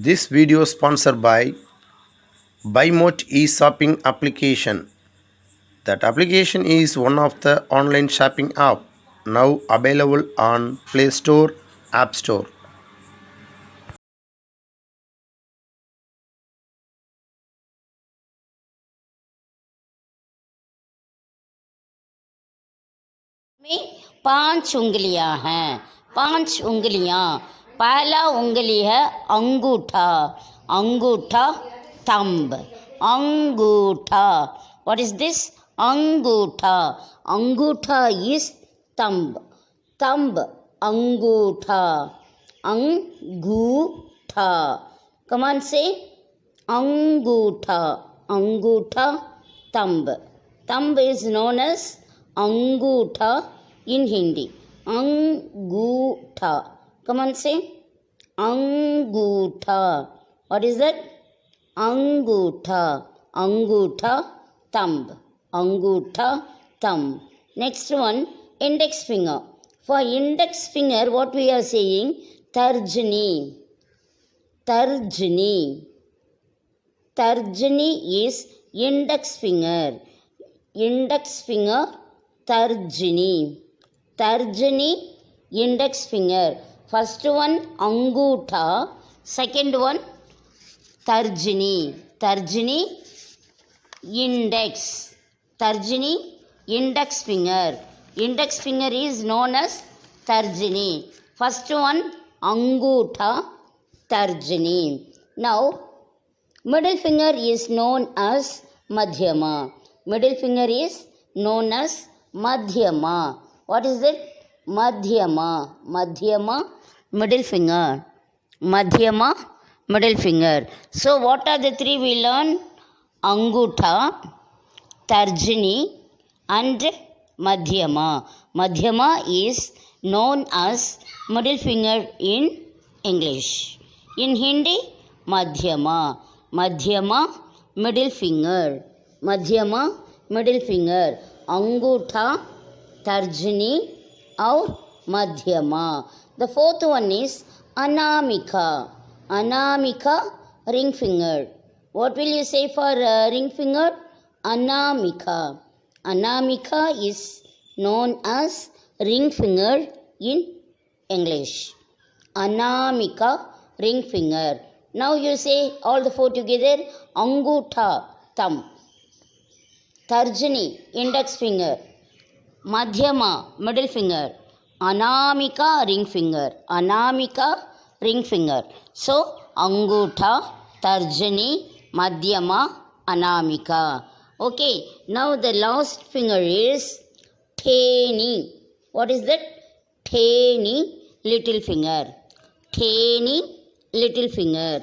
This video is sponsored by BuyMote e-shopping application. That application is one of the online shopping app now available on Play Store, App Store. में 5 उंगलियां हैं। 5 उंगलियां। पहला उंगली है अंगूठा। अंगूठा थंब। अंगूठा। What is this? अंगूठा। अंगूठा इज थंब। थंब अंगूठा। अंगूठा। कम ऑन से अंगूठा। अंगूठा thumb. Thumb is known as Angutha in Hindi. Angutha. Come on, say Angutha. What is that? Angutha. Angutha thumb. Angutha thumb. Next one, index finger. For index finger, what we are saying? Tarjani. Tarjani. Tarjani is index finger. Index finger tarjani. Tarjani index finger. First one angutha, second one tarjani. Tarjani index. Tarjani index finger. Index finger is known as tarjani. First one angutha, tarjani. Now middle finger is known as madhyama. Middle finger is known as madhyama. What is it? Madhyama. Madhyama middle finger. Madhyama middle finger. So what are the three we learn? Angutha, tarjani and madhyama. Madhyama is known as middle finger in English. In Hindi, madhyama. Madhyama middle finger. Madhyama middle finger. Angutha tarjani और madhyama. The fourth one is anamika. Anamika ring finger. What will you say for ring finger? Anamika. Anamika is known as ring finger in English. Anamika ring finger. Now you say all the four together. Angutha thumb. Tarjani index finger. Madhyama middle finger. Anamika ring finger. Anamika ring finger. So Angutha, Tarjani, Madhyama, Anamika. Okay, now the last finger is Theni. What is that? Theni little finger. Theni little finger.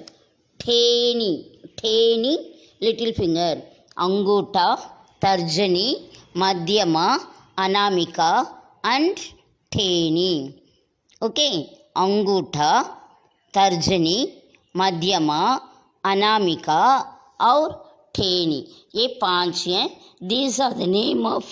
Theni. Theni little finger. Angutha, Tarjani, Madhyama, Anamika and Theni. Okay, Angutha, Tarjani, Madhyama, Anamika और Theni. ये 5 हैं. These are the name of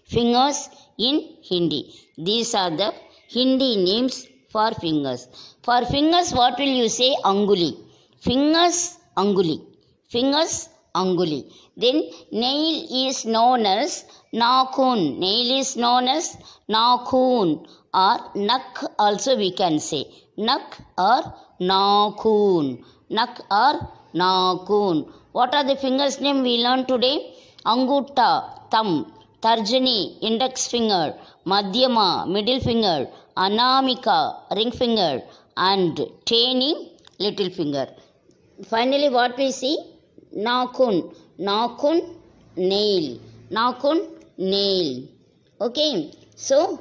fingers in Hindi. These are the Hindi names for fingers. For fingers, what will you say? Anguli. Fingers, Anguli. Fingers, Anguli. Then nail is known as nakhun. Nail is known as nakhun or nak also we can say. Nak or nakhun. Nak or nakhun. What are the fingers name we learned today? Angutha, thumb. Tarjani, index finger. Madhyama, middle finger. Anamika, ring finger. And Theni, little finger. Finally, what we see? Nakhun. Nakhun, nail. Nakhun, nail. Okay. So,